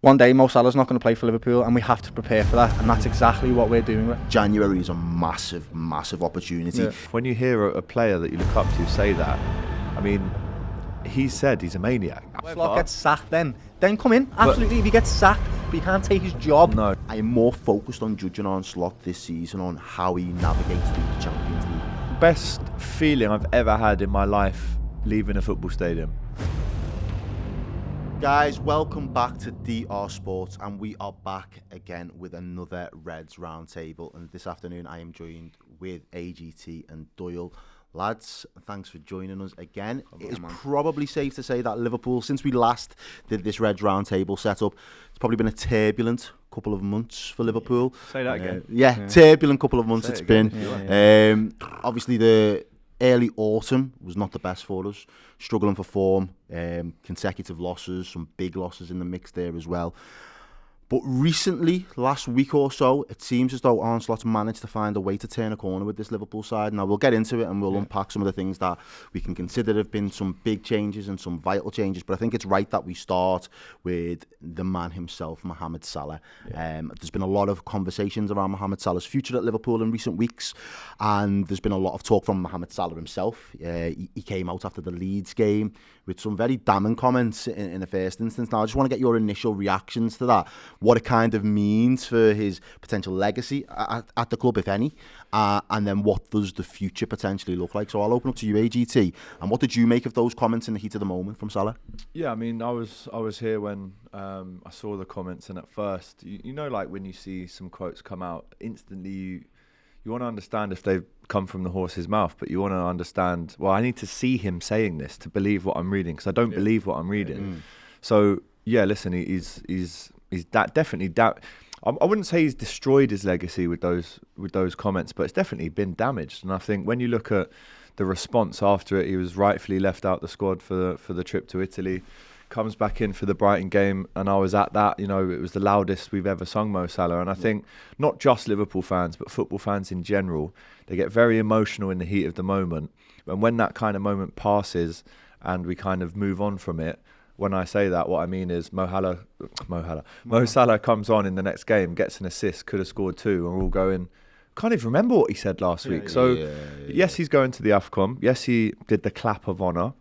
One day Mo Salah's not going to play for Liverpool, and we have to prepare for that, and that's exactly what we're doing. January is a massive opportunity. Yeah. When you hear a player that you look up to say that, I mean, he said he's a maniac. Slot gets sacked then come in. Absolutely, if he gets sacked, but he can't take his job. No. I am more focused on judging Arne Slot this season on how he navigates through the Champions League. Best feeling I've ever had in my life leaving a football stadium. Guys, welcome back to DR Sports, and we are back again with another Reds Roundtable. And this afternoon I am joined with AGT and Doyle. Lads, thanks for joining us again. It is probably safe to say that Liverpool, since we last did this Reds Roundtable setup, it's probably been a turbulent couple of months for Liverpool. Say that again. Yeah, turbulent couple of months it's been. Obviously, the early autumn was not the best for us. Struggling for form, consecutive losses, some big losses in the mix there as well. But recently, last week or so, it seems as though Arne Slot's managed to find a way to turn a corner with this Liverpool side. Now, we'll get into it and we'll unpack some of the things that we can consider have been some big changes and some vital changes. But I think it's right that we start with the man himself, Mohamed Salah. There's been a lot of conversations around Mohamed Salah's future at Liverpool in recent weeks. And there's been a lot of talk from Mohamed Salah himself. He came out after the Leeds game with some very damning comments in the first instance. Now, I just want to get your initial reactions to that. What it kind of means for his potential legacy at the club, if any, and then what does the future potentially look like? So I'll open up to you, AGT. And what did you make of those comments in the heat of the moment from Salah? Yeah, I mean, I was here when I saw the comments, and at first, you know, like when you see some quotes come out, instantly you want to understand if they've come from the horse's mouth, but you want to understand, well, I need to see him saying this to believe what I'm reading, because I don't believe what I'm reading. So yeah, listen, he's definitely I wouldn't say he's destroyed his legacy with those comments, but it's definitely been damaged. And I think when you look at the response after it, he was rightfully left out the squad for the trip to Italy, comes back in for the Brighton game, and I was at that. You know, it was the loudest we've ever sung Mo Salah. And I think not just Liverpool fans, but football fans in general, they get very emotional in the heat of the moment. And when that kind of moment passes and we kind of move on from it, when I say that, what I mean is Mo Salah comes on in the next game, gets an assist, could have scored two, and we're all going, can't even remember what he said last week. So, yes, he's going to the AFCON. Yes, he did the clap of honour.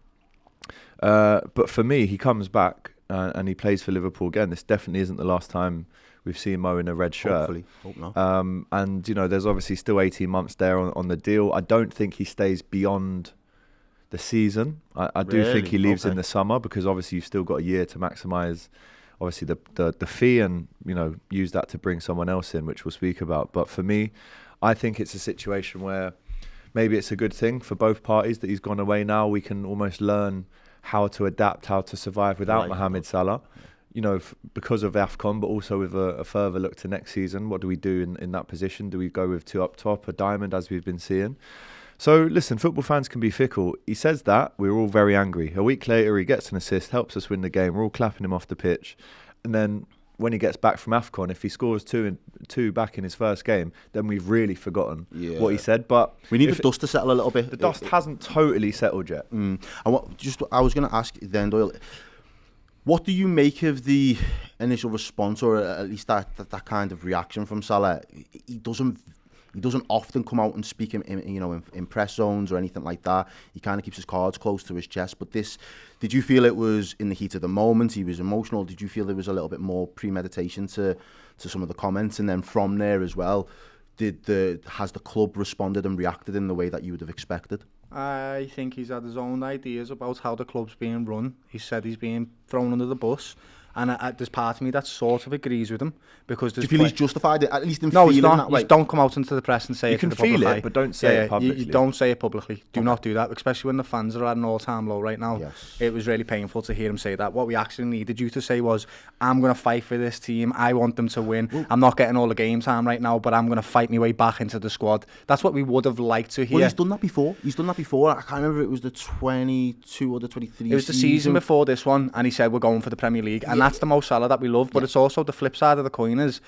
But for me, he comes back and he plays for Liverpool again. This definitely isn't the last time we've seen Mo in a red shirt. Hopefully. Hope not. And, you know, there's obviously still 18 months there on the deal. I don't think he stays beyond the season. I do think he leaves in the summer, because obviously you've still got a year to maximise obviously the fee, and, you know, use that to bring someone else in, which we'll speak about. But for me, I think it's a situation where maybe it's a good thing for both parties that he's gone away now. We can almost learn how to adapt, how to survive without Mohamed Salah, you know, because of AFCON, but also with a further look to next season. What do we do in that position? Do we go with two up top, a diamond, as we've been seeing? So, listen, football fans can be fickle. He says that, we're all very angry. A week later, he gets an assist, helps us win the game. We're all clapping him off the pitch. And then when he gets back from AFCON, if he scores two back in his first game, then we've really forgotten what he said. But we need the dust to settle a little bit. The dust hasn't totally settled yet. And I was going to ask then, Doyle, what do you make of the initial response, or at least that kind of reaction from Salah? He doesn't often come out and speak in press zones or anything like that. He kind of keeps his cards close to his chest. But this, did you feel it was in the heat of the moment? He was emotional. Did you feel there was a little bit more premeditation to some of the comments? And then from there as well, has the club responded and reacted in the way that you would have expected? I think he's had his own ideas about how the club's being run. He said he's being thrown under the bus. And there's part of me that sort of agrees with him, because do you feel he's justified it, at least in feeling that way? Don't come out into the press and say it to the public. You can feel it, but don't say it publicly. You don't say it publicly. Do not do that, especially when the fans are at an all-time low right now. Yes. It was really painful to hear him say that. What we actually needed you to say was, I'm going to fight for this team. I want them to win. I'm not getting all the game time right now, but I'm going to fight my way back into the squad. That's what we would have liked to hear. Well, he's done that before. I can't remember if it was the 22 or the 23 It was the season before this one, and he said we're going for the Premier League. And that's the Mo Salah that we love, but it's also the flip side of the coin is,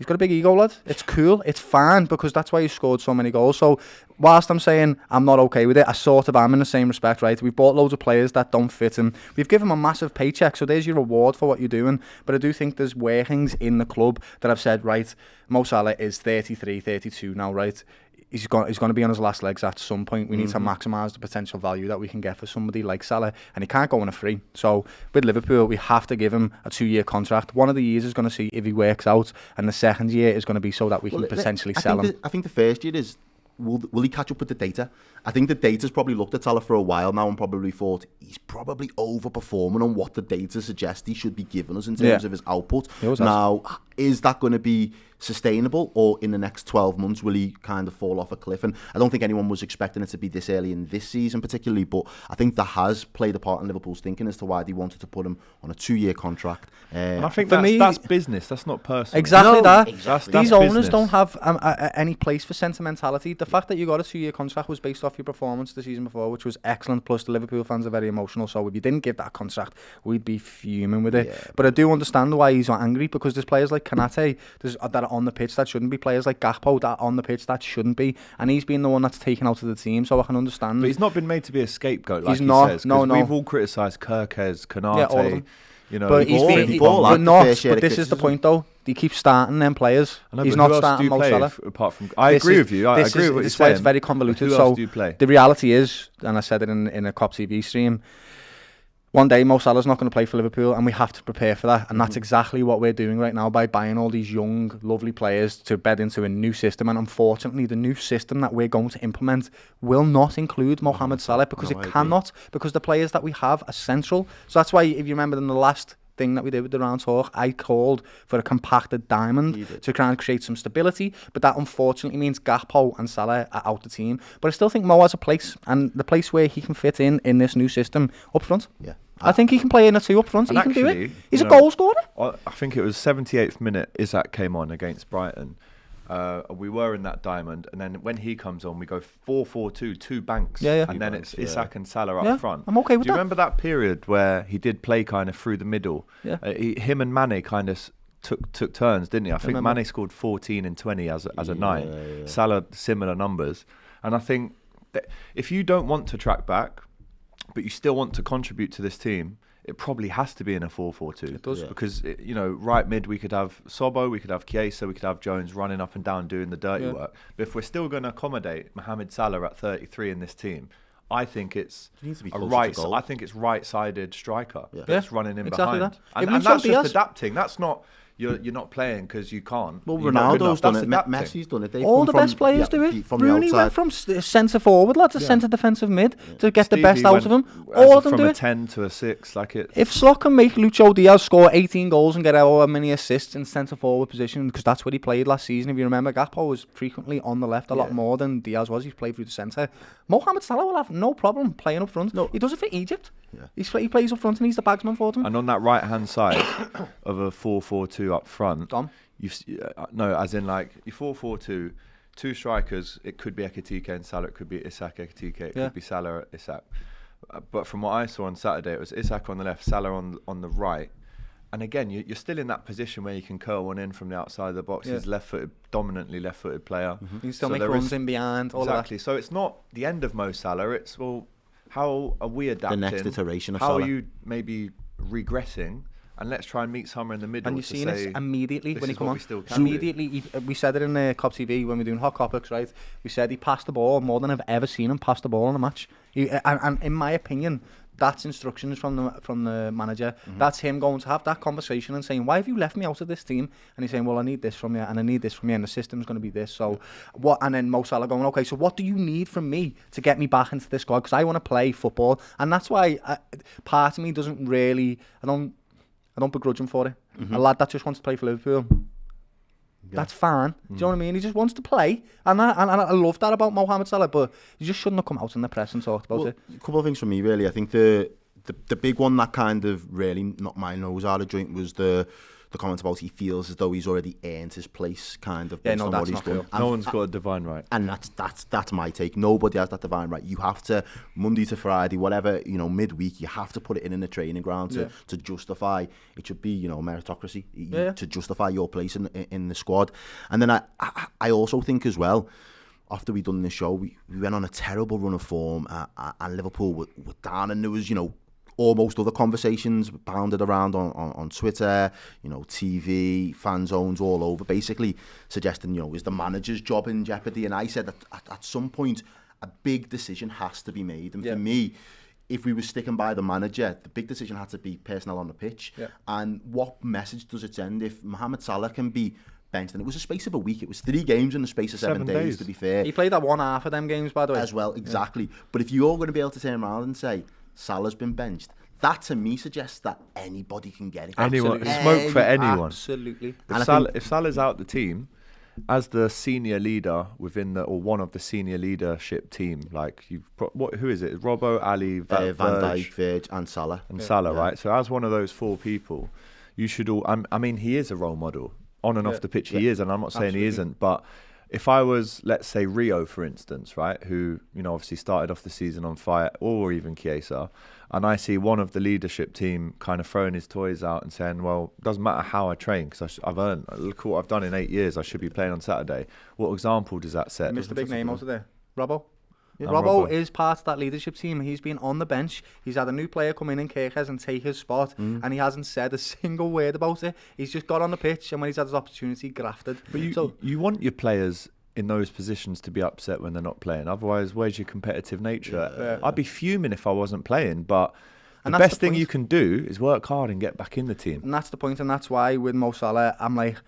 He's got a big ego, lad. It's cool. It's fine because that's why he scored so many goals. So whilst I'm saying I'm not okay with it, I sort of am in the same respect, right? We've bought loads of players that don't fit him. We've given him a massive paycheck, so there's your reward for what you're doing. But I do think there's workings in the club that I've said, right, Mo Salah is 33, 32 now, right? He's going to be on his last legs at some point. We need to maximise the potential value that we can get for somebody like Salah, and he can't go on a free. So with Liverpool, we have to give him a 2-year contract. One of the years is going to see if he works out, and the second year is going to be so that we can potentially sell him. I think the first year is, will he catch up with the data? I think the data's probably looked at Salah for a while now and probably thought he's probably overperforming on what the data suggests he should be giving us in terms of his output. Now, is that going to be sustainable, or in the next 12 months will he kind of fall off a cliff? And I don't think anyone was expecting it to be this early in this season particularly, but I think that has played a part in Liverpool's thinking as to why they wanted to put him on a 2-year contract. And I think that's business, that's not personal. Exactly that. Exactly. These owners don't have any place for sentimentality. The fact that you got a 2-year contract was based off your performance the season before, which was excellent, plus the Liverpool fans are very emotional, so if you didn't give that contract, we'd be fuming with it. Yeah. But I do understand why he's not angry, because there's players like Kanate that are on the pitch that shouldn't be, players like Gakpo that are on the pitch that shouldn't be, and he's been the one that's taken out of the team, so I can understand. But he's not been made to be a scapegoat, like he's not, says. No. We've all criticised Kirkez, Kanate, all of them. You know, but he's been, but this is the point though. He keeps starting them players. He's not starting Mo Salah. Apart from, I agree with you. I agree with what you're saying. It's very convoluted. Who else do you play? The reality is, and I said it in a Cop TV stream, one day Mo Salah's not going to play for Liverpool, and we have to prepare for that. And that's exactly what we're doing right now by buying all these young, lovely players to bed into a new system. And unfortunately, the new system that we're going to implement will not include Mohamed Salah, because it cannot, because the players that we have are central. So that's why, if you remember in the last thing that we did with the round talk, I called for a compacted diamond to try and create some stability, but that unfortunately means Gakpo and Salah are out the team. But I still think Mo has a place, and the place where he can fit in this new system up front. Yeah, I think he can play in a 2 up front. He can do it. He's a goal scorer. I think it was 78th minute Isak came on against Brighton. We were in that diamond, and then when he comes on, we go 4-4-2, 2 banks, and then it's Isak and Salah up front. I'm okay with that. Do you remember that period where he did play kind of through the middle? Yeah. Him and Mane kind of took turns, didn't he? I think Mane scored 14 and 20 as a 9. Yeah. Salah, similar numbers. And I think that if you don't want to track back, but you still want to contribute to this team, it probably has to be in a 4-4-2. It does. Because, right mid, we could have Sobo, we could have Chiesa, we could have Jones running up and down doing the dirty work. But if we're still going to accommodate Mohamed Salah at 33 in this team, I think it's I think it's right-sided striker that's running in behind. That. And that's just adapting. That's not... You're not playing because you can't. Well, Ronaldo's done it. Messi's done it. All the best players do it. Rooney went from centre forward, to centre defensive mid to get the best out of him. All of them do it. From a 10 to a 6, like it. If Slot can make Lucho Diaz score 18 goals and get however many assists in centre forward position, because that's what he played last season. If you remember, Gakpo was frequently on the left a lot more than Diaz was. He played through the centre. Mohamed Salah will have no problem playing up front. No, he does it for Egypt. Yeah. He plays up front and he's the bagsman for them. And on that right hand side of a 4-4-2 up front, Dom? As in like your 4-4-2, 2 strikers. It could be Ekitike and Salah. It could be Isak, Ekitike. It could be Salah, Isak. But from what I saw on Saturday, it was Isak on the left, Salah on the right. And again, you're still in that position where you can curl one in from the outside of the box. He's left-footed, dominantly left-footed player. You can still make runs in behind. All exactly. Of that. So it's not the end of Mo Salah. It's how are we adapting? The next iteration of Salah. Salah. How are you maybe regressing? And let's try and meet somewhere in the middle. And you've seen it immediately when he come on. Immediately, we said it in the Cop TV when we were doing Hot Topics, right? We said he passed the ball more than I've ever seen him pass the ball in a match. And in my opinion, that's instructions from the manager. That's him going to have that conversation and saying, why have you left me out of this team? And he's saying, well, I need this from you, and I need this from you, and the system's going to be this. So what? And then Mo Salah going, okay, so what do you need from me to get me back into this squad? Because I want to play football. And that's why part of me doesn't really, I don't begrudge him for it. A lad that just wants to play for Liverpool, that's fine. Do you know what I mean? He just wants to play, and I love that about Mohamed Salah. But you just shouldn't have come out in the press and talked about it. A couple of things from me, really. I think the big one that kind of really knocked my nose out of joint was the the comment about he feels as though he's already earned his place, kind of. Yeah, based no, on that's what he's not done. real. No one's got a divine right. And that's my take. Nobody has that divine right. You have to, Monday to Friday, whatever, midweek, you have to put it in the training ground to justify. It should be, meritocracy to justify your place in the squad. And then I also think as well, after we done this show, we went on a terrible run of form, and Liverpool were down, and there was, almost other conversations bounded around on Twitter, TV, fan zones all over, basically suggesting, is the manager's job in jeopardy? And I said that at some point, a big decision has to be made. And for me, if we were sticking by the manager, the big decision had to be personnel on the pitch. Yeah. And what message does it send if Mohamed Salah can be benched? And it was a space of a week. It was 3 games in the space of 7 days, to be fair. He played that one half of them games, by the way. As well, exactly. Yeah. But if you're going to be able to turn around and say, Salah's been benched, that to me suggests that anybody can get it. Anyone, smoke for anyone. Absolutely. If Salah's out the team, as the senior leader within or one of the senior leadership team, like who is it? Robbo, Ali, Van Dijk, Virg, and Salah. Salah, right? So as one of those 4 people, you should all. I mean, he is a role model on and off the pitch. He is, and I'm not saying he isn't, but. If I was, let's say, Rio, for instance, right, who, obviously started off the season on fire, or even Chiesa, and I see one of the leadership team kind of throwing his toys out and saying, well, it doesn't matter how I train, because I've earned, look what I've done in 8 years, I should be playing on Saturday. What example does that set? Mr. Big Name out of there. Robbo. Robbo is part of that leadership team. He's been on the bench. He's had a new player come in Kirkes and take his spot, and he hasn't said a single word about it. He's just got on the pitch, and when he's had his opportunity, grafted. But you want your players in those positions to be upset when they're not playing. Otherwise, where's your competitive nature? I'd be fuming if I wasn't playing, but the best thing you can do is work hard and get back in the team. And that's the point, and that's why with Mo Salah, I'm like,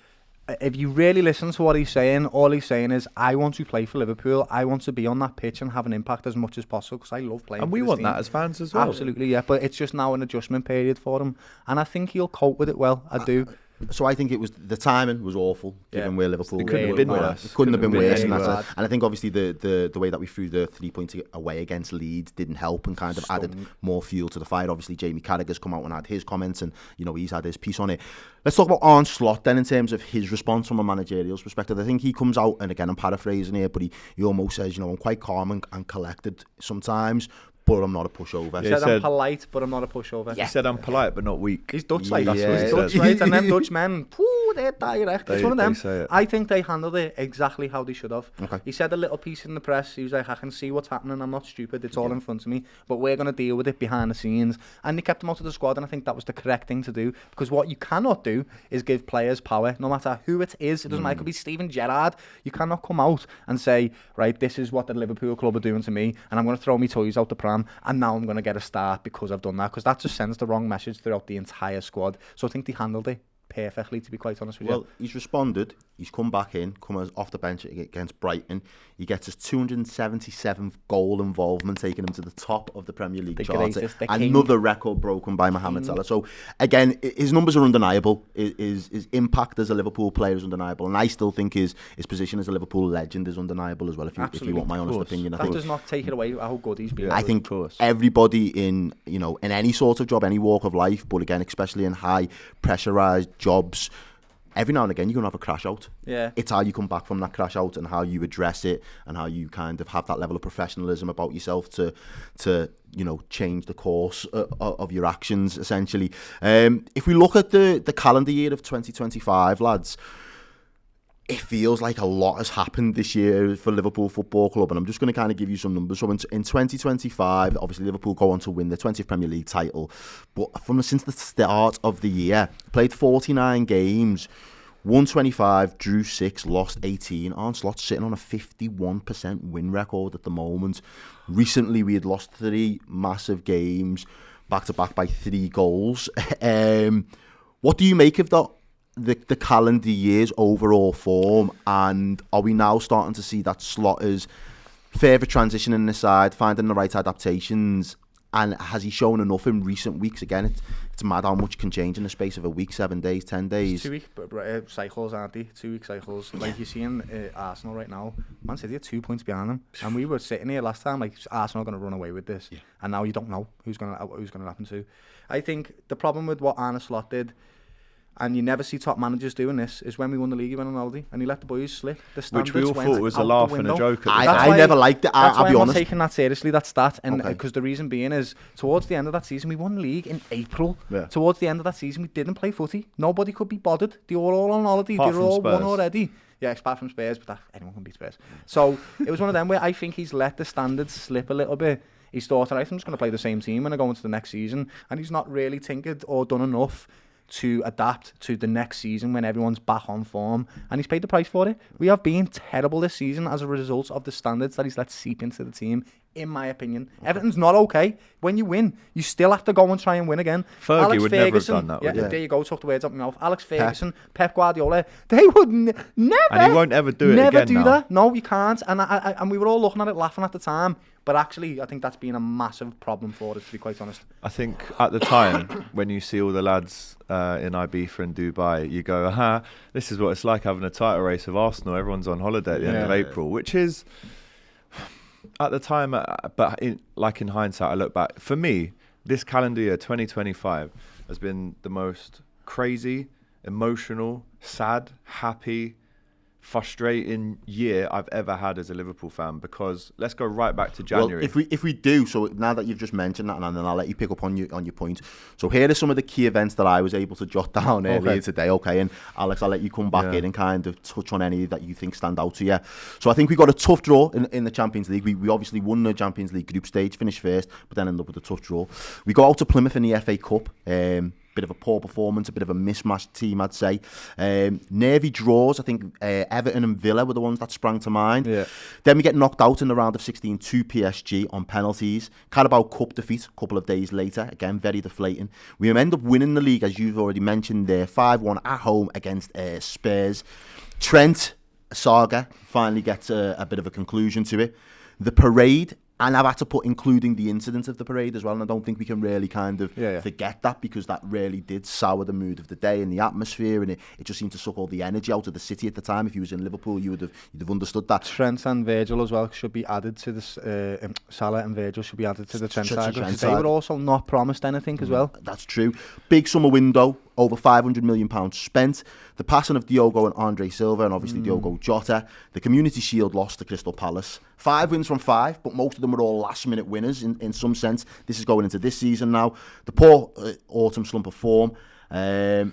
if you really listen to what he's saying, all he's saying is, I want to play for Liverpool. I want to be on that pitch and have an impact as much as possible because I love playing. And for we this want team. that as fans as well. Absolutely, yeah. But it's just now an adjustment period for him, and I think he'll cope with it well. I do. So I think the timing was awful, given where Liverpool it couldn't have been worse. It couldn't have been worse. And I think obviously the way that we threw the 3 points away against Leeds didn't help and kind of added more fuel to the fire. Obviously Jamie Carragher's come out and had his comments, and he's had his piece on it. Let's talk about Arne Slot then in terms of his response from a managerial perspective. I think he comes out, and again I'm paraphrasing here, but he almost says, I'm quite calm and collected sometimes, but I'm not a pushover. He said I'm polite, but I'm not a pushover. He said I'm polite, but not weak. He's Dutch, like. That's what he He's says. Dutch, right? And them Dutch men, they're direct. It's one of them. Say it. I think they handled it exactly how they should have. Okay. He said a little piece in the press. He was like, I can see what's happening. I'm not stupid. It's all in front of me. But we're going to deal with it behind the scenes. And they kept him out of the squad, and I think that was the correct thing to do. Because what you cannot do is give players power, no matter who it is. It doesn't matter. It could be Steven Gerrard. You cannot come out and say, right, this is what the Liverpool club are doing to me, and I'm going to throw my toys out the pram, and now I'm going to get a start because I've done that. Because that just sends the wrong message throughout the entire squad. So I think they handled it perfectly, to be quite honest with you. Well, he's responded. He's come back in, off the bench against Brighton. He gets his 277th goal involvement, taking him to the top of the Premier League chart. Another record broken by Mohamed Salah. So, again, his numbers are undeniable. His impact as a Liverpool player is undeniable. And I still think his position as a Liverpool legend is undeniable as well, if you want my honest opinion. That does not take it away how good he's been. I think everybody in any sort of job, any walk of life, but again, especially in high pressurised jobs, every now and again you're going to have a crash out. Yeah. It's how you come back from that crash out and how you address it and how you kind of have that level of professionalism about yourself to change the course of your actions, essentially. If we look at the calendar year of 2025, lads, it feels like a lot has happened this year for Liverpool Football Club, and I'm just going to kind of give you some numbers. So in 2025, obviously Liverpool go on to win their 20th Premier League title, but since the start of the year, played 49 games, won 25, drew 6, lost 18. Arne Slot's sitting on a 51% win record at the moment. Recently, we had lost 3 massive games, back-to-back by 3 goals. What do you make of that? The calendar year's overall form, and are we now starting to see that Slot is further transitioning the side, finding the right adaptations, and has he shown enough in recent weeks? Again, it's mad how much can change in the space of a week, 7 days, 10 days. 2 week cycles, aren't they? 2 week cycles. Like you see in Arsenal right now, Man City are 2 points behind them, and we were sitting here last time like Arsenal are going to run away with this, and now you don't know who's going to happen to. I think the problem with what Arne Slot did, and you never see top managers doing this, is when we won the league, he went on holiday, and he let the boys slip. The standards Which we all went thought was a out laugh the and a window. joke at the I never liked it, That's I'll why be I'm honest. not taking that seriously, that stat, and Okay. because the reason being is, towards the end of that season, we won the league in April. Yeah. Towards the end of that season, we didn't play footy. Nobody could be bothered. They were all on holiday. Apart They were from all won Spurs. already. Yeah, apart from Spurs, but anyone can beat Spurs. So it was one of them where I think he's let the standards slip a little bit. He's thought, right, I'm just going to play the same team when I go into the next season, and he's not really tinkered or done enough to adapt to the next season when everyone's back on form, and he's paid the price for it. We have been terrible this season as a result of the standards that he's let seep into the team, in my opinion. Everything's not okay. When you win, you still have to go and try and win again. Fergie Alex would Ferguson, never have done that, would Yeah, he? there you go, took the words out of my mouth. Alex Ferguson, Pep Guardiola, they would never. And he won't ever do it never again do now. that. No, you can't. And we were all looking at it, laughing at the time. But actually, I think that's been a massive problem for us, to be quite honest. I think at the time, when you see all the lads in Ibiza and Dubai, you go, aha, this is what it's like having a title race of Arsenal. Everyone's on holiday at the end of April, which is, at the time, but in hindsight, I look back, for me, this calendar year, 2025, has been the most crazy, emotional, sad, happy, frustrating year I've ever had as a Liverpool fan, because let's go right back to January. Well, if we do, so now that you've just mentioned that, and then I'll let you pick up on your point. So here are some of the key events that I was able to jot down earlier today. Okay, and Alex, I'll let you come back in and kind of touch on any that you think stand out to you. So I think we got a tough draw in the Champions League. We obviously won the Champions League group stage, finished first, but then ended up with a tough draw. We go out to Plymouth in the FA Cup. Bit of a poor performance, a bit of a mismatched team, I'd say. Nervy draws. I think Everton and Villa were the ones that sprang to mind. Yeah. Then we get knocked out in the round of 16 to PSG on penalties. Carabao Cup defeat a couple of days later. Again, very deflating. We end up winning the league, as you've already mentioned there, 5-1 at home against Spurs. Trent saga finally gets a bit of a conclusion to it. The parade, and I've had to put including the incident of the parade as well, and I don't think we can really kind of forget that, because that really did sour the mood of the day and the atmosphere, and it just seemed to suck all the energy out of the city at the time. If you was in Liverpool, you'd have understood that. Trent and Virgil as well should be added to this. Salah and Virgil should be added to the Trent saga, because they were also not promised anything as well. That's true. Big summer window, over £500 million spent. The passing of Diogo and Andre Silva, and obviously Diogo Jota. The Community Shield lost to Crystal Palace. 5 wins from 5, but most of them were all last-minute winners in some sense. This is going into this season now. The poor autumn slump of form. The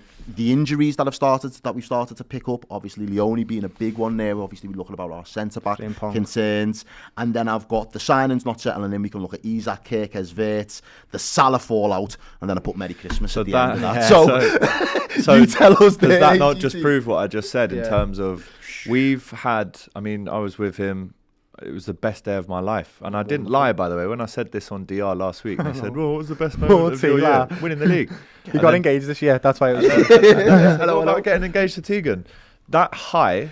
injuries that we've started to pick up, obviously Leone being a big one there. Obviously we're looking about our centre-back concerns. And then I've got the signings not settling in. We can look at Isaac, Kirkes, Wirtz, the Salah fallout, and then I put Merry Christmas at the end of that. Yeah, so you tell us, does that not just prove what I just said in terms of we've had, I mean, I was with him, it was the best day of my life. And I didn't lie, by the way, when I said this on DR last week. They said, well, what was the best moment of your year? Winning the league. He got engaged this year, that's why it was Hello, about getting engaged to Tegan. That high.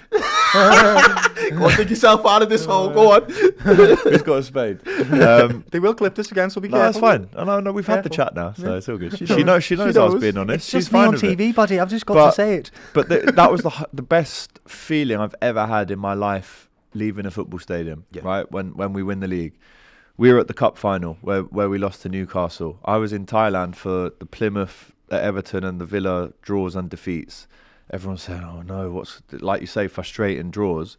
Go on, dig yourself out of this hole, go on. Who's got a spade? They will clip this again, so be No, careful. that's fine. No, we've had the chat now, so it's all good. She knows I was being honest. It's She's just me fine on with it. TV, buddy. I've just got to say it. But that was the best feeling I've ever had in my life, leaving a football stadium, right? When we win the league. We were at the cup final where we lost to Newcastle. I was in Thailand for the Plymouth, Everton and the Villa draws and defeats. Everyone's saying, oh no, what's, like you say, frustrating draws.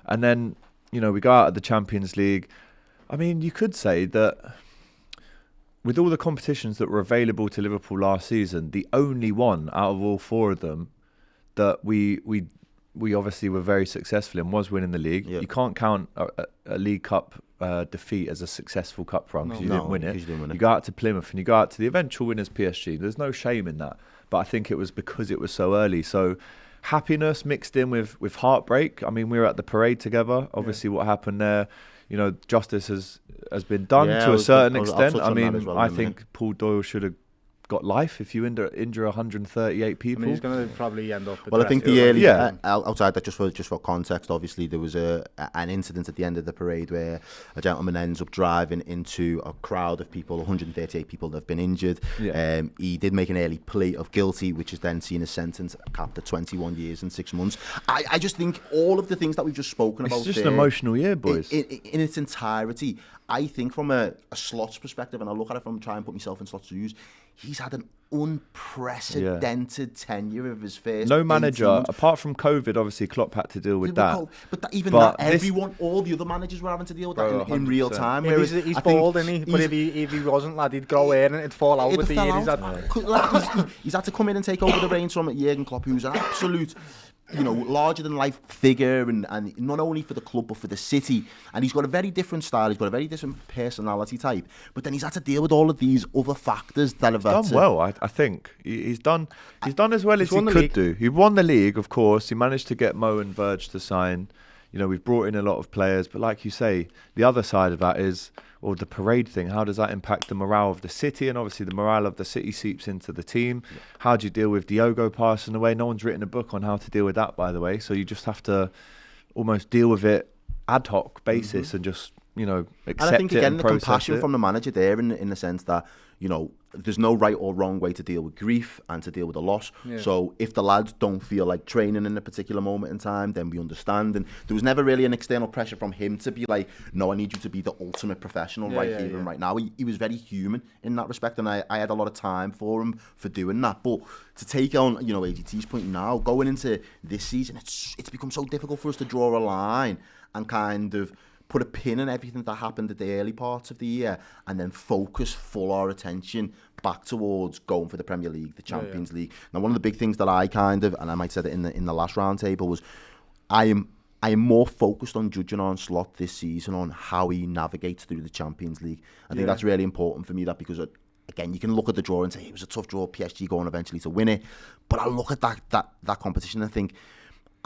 And then, we go out of the Champions League. I mean, you could say that with all the competitions that were available to Liverpool last season, the only one out of all 4 of them that we obviously were very successful in was winning the league. You can't count a League Cup defeat as a successful cup run because you didn't win it. You go out to Plymouth and you go out to the eventual winners PSG. There's no shame in that. But I think it was because it was so early. So happiness mixed in with heartbreak. I mean, we were at the parade together. Obviously what happened there, justice has been done to a certain extent. I mean, I think Paul Doyle should have got life if you injure 138 people. I mean, he's going to probably end up. Well, I think the early outside that, just for context, obviously there was an incident at the end of the parade where a gentleman ends up driving into a crowd of people, 138 people that have been injured. He did make an early plea of guilty, which is then seen as sentence capped at 21 years and 6 months. I just think all of the things that we've just spoken about, it's just an emotional year, boys. In its entirety, I think from a Slot's perspective, and I look at it from trying to put myself in Slot's shoes, he's had an unprecedented tenure of his first. No manager, apart from COVID, obviously Klopp had to deal with that. But everyone, all the other managers were having to deal with that in real time. Yeah, he's bald, isn't he? But if he wasn't, lad, he'd grow hair and it'd fall out with the year. He's had to come in and take over the reins from Jurgen Klopp, who's an absolute, larger than life figure, and not only for the club but for the city. And he's got a very different style. He's got a very different personality type. But then he's had to deal with all of these other factors that have done well. I think he's done as well as he could do. He won the league, of course. He managed to get Mo and Verge to sign. We've brought in a lot of players, but like you say, the other side of that is, or the parade thing, how does that impact the morale of the city? And obviously the morale of the city seeps into the team. Yeah. How do you deal with Diogo passing away? No one's written a book on how to deal with that, by the way. So you just have to almost deal with it ad hoc basis and just, accept it. And I think, again, the compassion from the manager there in the sense that, there's no right or wrong way to deal with grief and to deal with a loss. Yeah. So if the lads don't feel like training in a particular moment in time, then we understand. And there was never really an external pressure from him to be like, no, I need you to be the ultimate professional and right now. He was very human in that respect, and I had a lot of time for him for doing that. But to take on, AGT's point now, going into this season, it's become so difficult for us to draw a line and kind of put a pin in everything that happened at the early parts of the year and then focus our attention back towards going for the Premier League, the Champions League. Now, one of the big things that I and I might say that in the last round table, was I am more focused on judging Arne Slot this season on how he navigates through the Champions League. I think that's really important for me, that because again, you can look at the draw and say it was a tough draw, PSG going eventually to win it, but I look at that competition and think,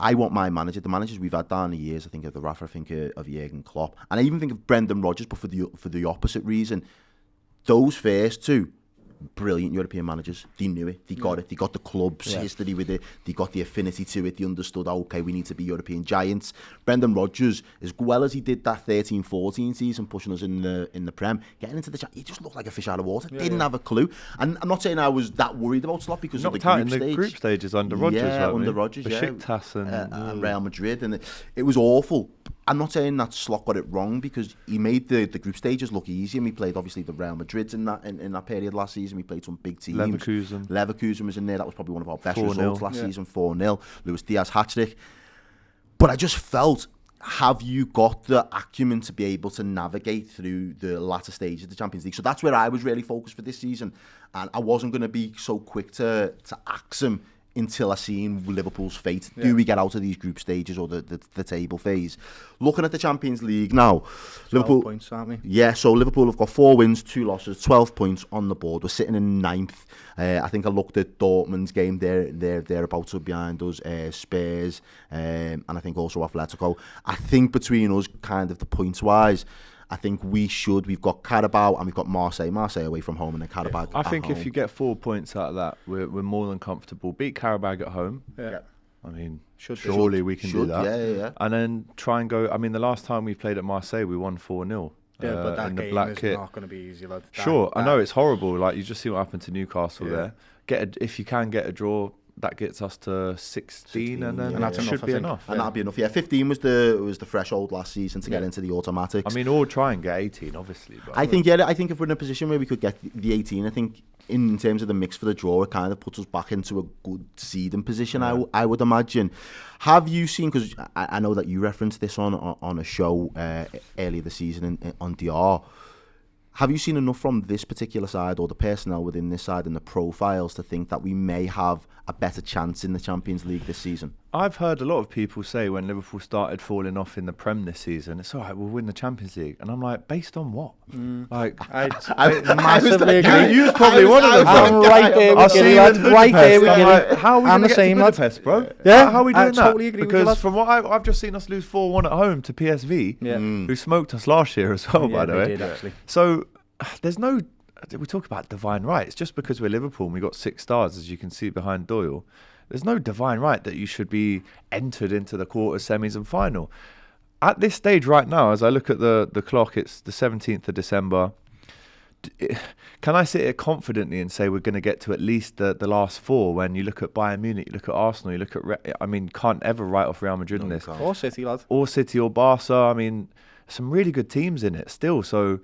I want my manager, the managers we've had down the years, I think of the Rafa, I think of Jurgen Klopp, and I even think of Brendan Rodgers, but for the opposite reason. Those first two, brilliant European managers. They knew it, they got it, they got the club's history with it, they got the affinity to it, they understood, okay, we need to be European giants. Brendan Rodgers, as well as he did that 13-14 season, pushing us in the Prem, getting into the he just looked like a fish out of water, didn't have a clue. And I'm not saying I was that worried about Slot because of the group stages under Rodgers, under Rodgers, Besiktas and Real Madrid, and it was awful. I'm not saying that Slot got it wrong, because he made the group stages look easy, and we played obviously the Real Madrids in that period last season. We played some big teams. Leverkusen was in there. That was probably one of our best results last season. 4-0. Luis Diaz hat-trick. But I just felt, have you got the acumen to be able to navigate through the latter stages of the Champions League? So that's where I was really focused for this season, and I wasn't going to be so quick to axe him until I seen Liverpool's fate. Do we get out of these group stages or the table phase? Looking at the Champions League now, 12 Liverpool points, aren't we? Yeah, so Liverpool have got 4 wins, 2 losses, 12 points on the board. We're sitting in 9th. I think I looked at Dortmund's game. They're about to behind us, Spurs, and I think also Atletico. I think between us, kind of the points wise, I think we've got Carabao and we've got Marseille away from home, and then Carabao at home. I think if you get 4 points out of that, we're more than comfortable. Beat Carabao at home. Yeah. I mean, surely we can do that. Yeah. And then try and go. I mean, the last time we played at Marseille, we won 4-0. Yeah, but that in game the black is kit. not going to be easy, lad. I know it's horrible. Like, you just see what happened to Newcastle there. If you can get a draw, that gets us to 16 and then that should be enough. And that'll be enough. Yeah, 15 was the threshold last season to get into the automatics. I mean, or try and get 18, obviously. But I think if we're in a position where we could get the 18, I think in terms of the mix for the draw, it kind of puts us back into a good seeding position. I would imagine. Have you seen? Because I know that you referenced this on a show earlier this season on DR. Have you seen enough from this particular side or the personnel within this side and the profiles to think that we may have a better chance in the Champions League this season? I've heard a lot of people say when Liverpool started falling off in the Prem this season, it's all right, we'll win the Champions League. And I'm like, based on what? Like, I massively agree. You was probably one of them. I'm right there with you, lad. Right there with you. How are we going to get to Budapest, bro? Yeah, how are we doing that? I totally agree with you, because from what I've just seen us lose 4-1 at home to PSV, who smoked us last year as well, by the way. Did, actually. So there's no... We talk about divine rights. Just because we're Liverpool and we got 6 stars, as you can see behind Doyle, there's no divine right that you should be entered into the quarters, semis and final. At this stage right now, as I look at the clock, it's the 17th of December. Can I sit here confidently and say we're going to get to at least the last 4 when you look at Bayern Munich, you look at Arsenal, you look at... can't ever write off Real Madrid in this. Or City, lad. Or City or Barca. I mean, some really good teams in it still. So...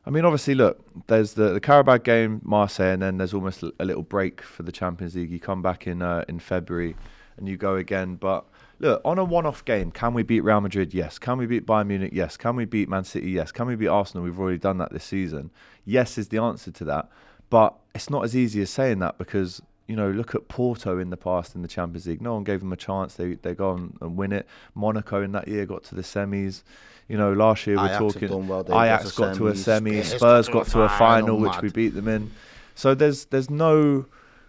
I mean, obviously, look, there's the Carabao game, Marseille, and then there's almost a little break for the Champions League. You come back in February and you go again. But look, on a one-off game, can we beat Real Madrid? Yes. Can we beat Bayern Munich? Yes. Can we beat Man City? Yes. Can we beat Arsenal? We've already done that this season. Yes is the answer to that. But it's not as easy as saying that because, you know, look at Porto in the past in the Champions League. No one gave them a chance. They go on and win it. Monaco in that year got to the semis. You know, last year we're talking Ajax got to a semi, Spurs got to a final, which we beat them in. So there's no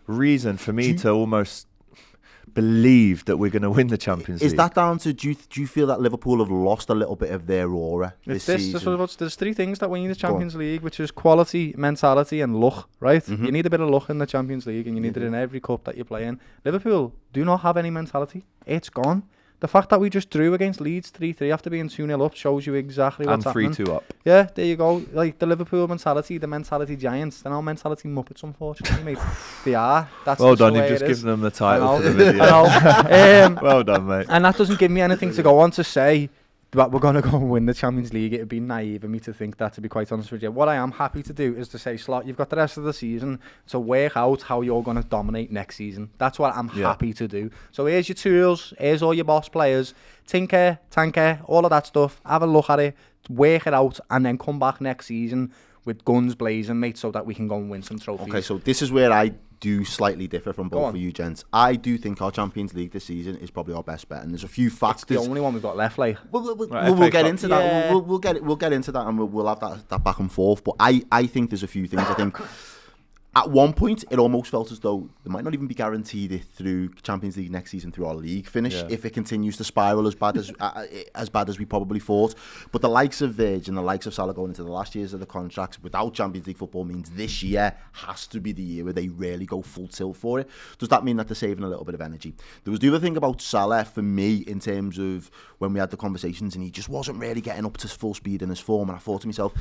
reason for me to almost believe that we're going to win the Champions League. Is that down to, do you feel that Liverpool have lost a little bit of their aura this season? There's three things that we need in the Champions League, which is quality, mentality and luck, right? You need a bit of luck in the Champions League and you need it in every cup that you play in. Liverpool do not have any mentality. It's gone. The fact that we just drew against Leeds 3-3 after being 2-0 up shows you exactly what's happening. And 3-2 up. Yeah, there you go. Like the Liverpool mentality, the mentality giants. They're not mentality muppets, unfortunately, mate. They are. That's well done, you've just given them the title for the video. Well done, mate. And that doesn't give me anything to go on to say that we're going to go and win the Champions League. It would be naive of me to think that, to be quite honest with you. What I am happy to do is to say, Slot, you've got the rest of the season to work out how you're going to dominate next season. That's what I'm happy to do. So here's your tools, here's all your boss players, tinker, tanker, all of that stuff. Have a look at it, work it out, and then come back next season with guns blazing, mate, so that we can go and win some trophies. Okay, so this is where I do slightly differ from both of you gents. I do think our Champions League this season is probably our best bet, and there's a few factors. It's the only one we've got left, like. We'll get into that. We'll get into that, and we'll have that back and forth. But I think there's a few things. I think at one point it almost felt as though there might not even be guaranteed it through Champions League next season through our league finish if it continues to spiral as bad as we probably thought. But the likes of Virgil and the likes of Salah going into the last years of the contracts without Champions League football means this year has to be the year where they really go full tilt for it. Does that mean that they're saving a little bit of energy? There was the other thing about Salah for me in terms of when we had the conversations and he just wasn't really getting up to full speed in his form, and I thought to myself,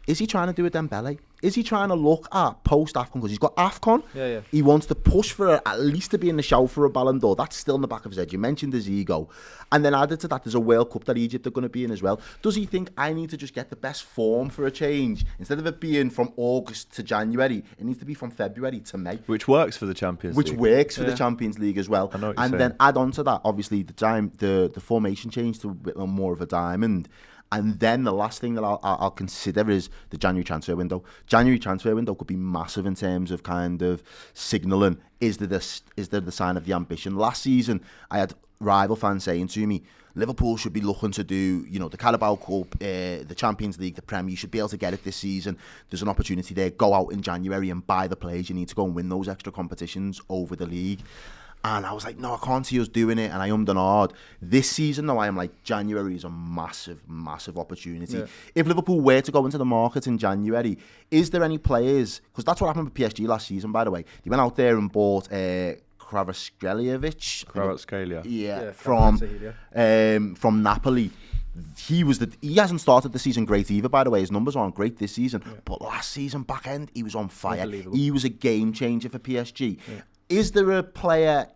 is he trying to do a Dembele? Is he trying to look at post-AFCON? Because he's got AFCON. Yeah. He wants to push for at least to be in the shout for a Ballon d'Or. That's still in the back of his head. You mentioned his ego. And then added to that, there's a World Cup that Egypt are going to be in as well. Does he think I need to just get the best form for a change? Instead of it being from August to January, it needs to be from February to May. Which works for the Champions League. Which works for the Champions League as well. I know what you're saying. Then add on to that, obviously, the formation change to a bit more of a diamond. And then the last thing that I'll consider is the January transfer window. January transfer window could be massive in terms of kind of signalling, is there the sign of the ambition? Last season, I had rival fans saying to me, Liverpool should be looking to do, you know, the Carabao Cup, the Champions League, the Premier. You should be able to get it this season. There's an opportunity there. Go out in January and buy the players. You need to go and win those extra competitions over the league. And I was like, no, I can't see us doing it. And I ummed and ahed. This season, though, I am like, January is a massive, massive opportunity. Yeah. If Liverpool were to go into the market in January, is there any players? Because that's what happened with PSG last season, by the way. They went out there and bought Kvaratskhelia. Yeah, from Napoli. He hasn't started the season great either, by the way. His numbers aren't great this season. Yeah. But last season, back end, he was on fire. He was a game changer for PSG. Yeah. Is there a player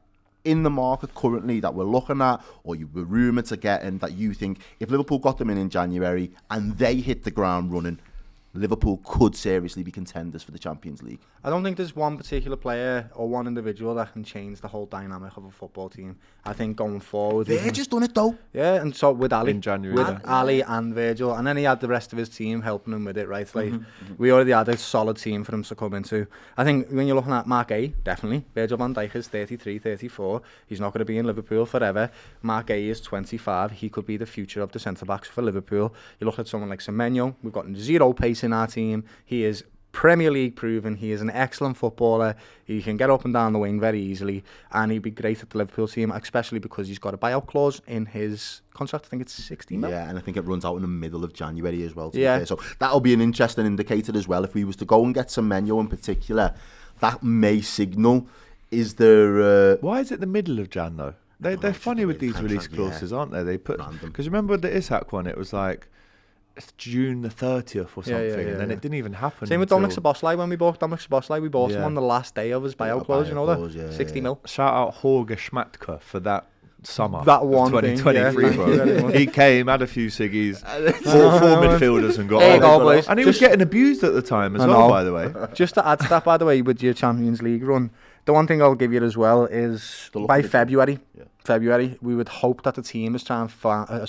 in the market currently that we're looking at, or you were rumoured to get, and that you think if Liverpool got them in January and they hit the ground running, Liverpool could seriously be contenders for the Champions League? I don't think there's one particular player or one individual that can change the whole dynamic of a football team. I think going forward... They've just done it though. Yeah, and so with Ali. In January. With Ali and Virgil. And then he had the rest of his team helping him with it, right? Like, we already had a solid team for him to come into. I think when you're looking at Mark A, definitely. Virgil van Dijk is 33, 34. He's not going to be in Liverpool forever. Mark A is 25. He could be the future of the centre-backs for Liverpool. You look at someone like Semenyo. We've got zero pace in our team. He is Premier League proven. He is an excellent footballer. He can get up and down the wing very easily, and he'd be great at the Liverpool team, especially because he's got a buyout clause in his contract. I think it's 60 mil. Yeah, and I think it runs out in the middle of January as well. Yeah. So that'll be an interesting indicator as well. If we was to go and get Semenyo in particular, that may signal, is there... Why is it the middle of Jan, though? They're funny with these release clauses, aren't they? They put... Because remember the Ishak one, it was like... It's June the 30th or something, and then it didn't even happen. Same with Dominic Szoboszlai. When we bought Dominic Szoboszlai, we bought him on the last day of his buyout clause, 60 mil. Shout out Jorge Schmatka for that summer. That one of thing, 2023, yeah. Thank you very bro. much. He came, had a few ciggies, four midfielders, and got There you on. go, boys. And he was getting abused at the time as I well, know. by the way. Just to add to that, by the way, with your Champions League run, the one thing I'll give you as well is The look by of the team. February, Yeah. we would hope that the team has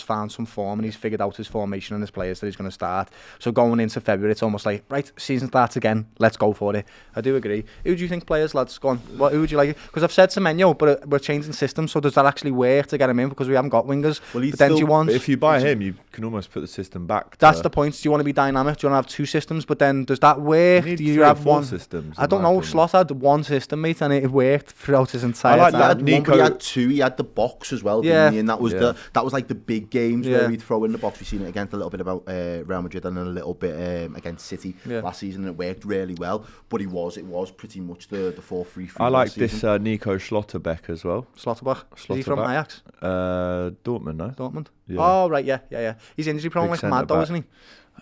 found some form and he's figured out his formation and his players that he's going to start. So going into February, it's almost like, right, season starts again, let's go for it. I do agree. Who do you think players, lads, go on? Who would you like? Because I've said Semenyo, but we're changing systems, so does that actually work to get him in? Because we haven't got wingers. Well, he's but then do still- you want... But if you buy him, you can almost put the system back. That's the point. Do you want to be dynamic? Do you want to have two systems? But then does that work? You need Do you 3 or have 4 one systems. I in don't my know. opinion. Slot had one system, mate, and it worked throughout his entire like He time. had that. one, but he Nico- had 2. He had the box as well, Yeah. didn't he? And that was Yeah. that was like the big games Yeah. where he'd throw in the box. We've seen it against a little bit about Real Madrid and a little bit against City Yeah. last season, and it worked really well. But it was pretty much the 4-3-3. I like last this season. Nico Schlotterbeck as well. Slotterbeck. Is he from Schlotterbeck. Ajax? Dortmund, no? Dortmund? Yeah. Oh, right, yeah. He's injury prone Big like mad though, centre-back.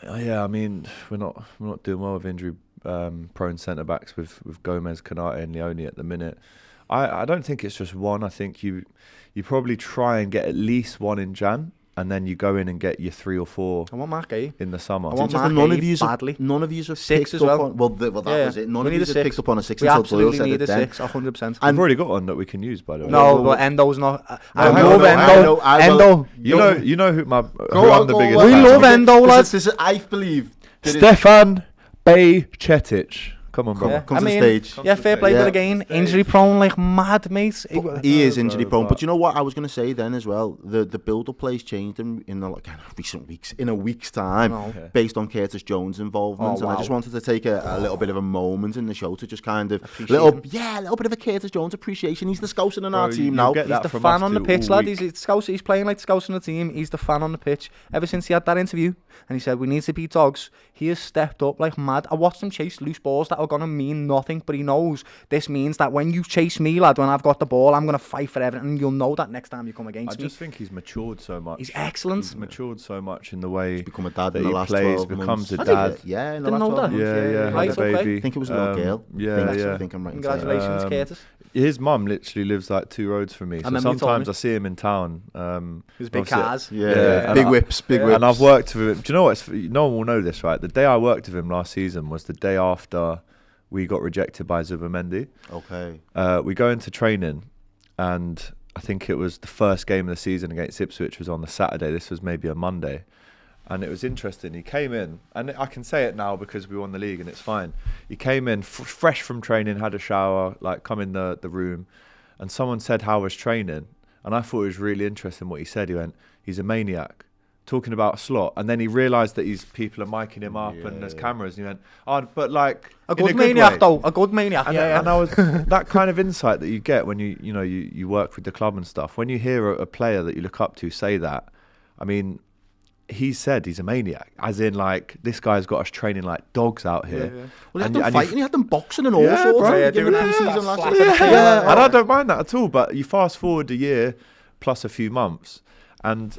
isn't he? Yeah, I mean, we're not doing well with injury prone centre backs with Gomez, Konate, and Leone at the minute. I don't think it's just one. I think you probably try and get at least one in Jan, and then you go in and get your 3 or 4 I want Mark Gay. in the summer. I want It's just that Mark none Gay of yous have- badly. None of you have 6 picked as up well. on. Well, that Yeah, was it. None we of need you a have 6. picked up on a 6 We until Doyle absolutely said need it a then. 6, 100%. I've already got one that we can use, by the way. No, but Endo's not. I No, love no, Endo. I will- Endo. You know who my who Go I'm on, the go biggest on. We fan love of? Endo, lads. I believe. that it- Stefan Bajcetic. Come on, bro. Yeah. Come I to the mean, stage. Yeah, fair play, Yeah. but again, injury prone like mad, mate. He is injury prone, but- but you know what I was going to say then as well. The build-up plays changed in the recent weeks. In a week's time, No. Yeah. based on Curtis Jones' involvement, Oh, and I wow. just wanted to take a little bit of a moment in the show to just kind of Appreciate little him. a little bit of a Curtis Jones appreciation. He's the scouser in Bro, our team you'll now. get He's that the from fan us on the too pitch, all lad. week. He's playing like the scouts on the team. He's the fan on the pitch. Ever since he had that interview and he said, we need to beat dogs, he has stepped up like mad. I watched him chase loose balls that are going to mean nothing, but he knows this means that when you chase me, lad, when I've got the ball, I'm going to fight for everything. And you'll know that next time you come I against me. just think he's matured so much. He's excellent. He's matured so much in the way Become a dad that in the he last plays, 12 becomes months. a I did dad. it. Yeah, in the Didn't last know 12 that. months. Yeah, had Right, a okay. baby. I think it was a little girl. Yeah. I think I'm right in saying that. Congratulations, Um, Curtis. His mum literally lives like 2 roads from me. So remember you told sometimes me. I see him in town. His big obviously- cars. Yeah, Yeah, big and whips, big yeah. whips. And I've worked with him. Do you know what? No one will know this, right? The day I worked with him last season was the day after we got rejected by Zubimendi. Okay. We go into training, and I think it was the first game of the season against Ipswich was on the Saturday. This was maybe a Monday. And it was interesting. He came in, and I can say it now because we won the league and it's fine. He came in fresh from training, had a shower, like come in the room, and someone said, how was training? And I thought it was really interesting what he said. He went, he's a maniac, talking about a slot. And then he realised that people are micing him up and there's cameras. And he went, oh, but like A in good way. maniac, though. A good maniac. And, yeah. and I was that kind of insight that you get when you work with the club and stuff. When you hear a player that you look up to say that, I mean, he said he's a maniac, as in like this guy's got us training like dogs out here. Yeah. Well, he had And them you- and fighting, he had them boxing and all Yeah, sorts. bro. at the Yeah, beginning of doing the that. season last That's year. flat. Yeah, and I don't mind that at all. But you fast forward a year plus a few months, and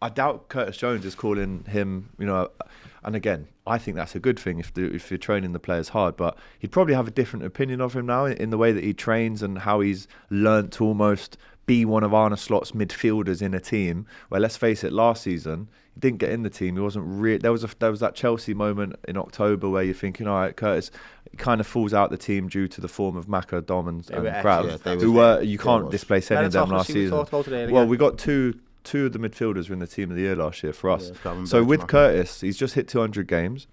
I doubt Curtis Jones is calling him, and again, I think that's a good thing if you're training the players hard. But he'd probably have a different opinion of him now in the way that he trains and how he's learnt to almost be one of Arne Slot's midfielders in a team. Where let's face it, last season he didn't get in the team. He wasn't really. There was that Chelsea moment in October where you're thinking, all right, Curtis, he kind of falls out the team due to the form of Maka, Dom, and They were Krav, excellent. Yeah, they who were- were you they can't was. displace any of them last We season. talked about it earlier. Well, we got two of the midfielders were in the team of the year last year for us. Yeah, Krav and So with Benchmark. Curtis, he's just hit 200 games.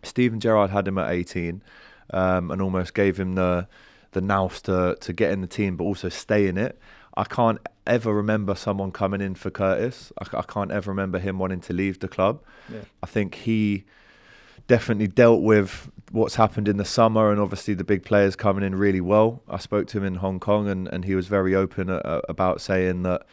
Steven Gerrard had him at 18 and almost gave him the nous to get in the team, but also stay in it. I can't ever remember someone coming in for Curtis. I can't ever remember him wanting to leave the club. Yeah. I think he definitely dealt with what's happened in the summer and obviously the big players coming in really well. I spoke to him in Hong Kong and he was very open about saying that,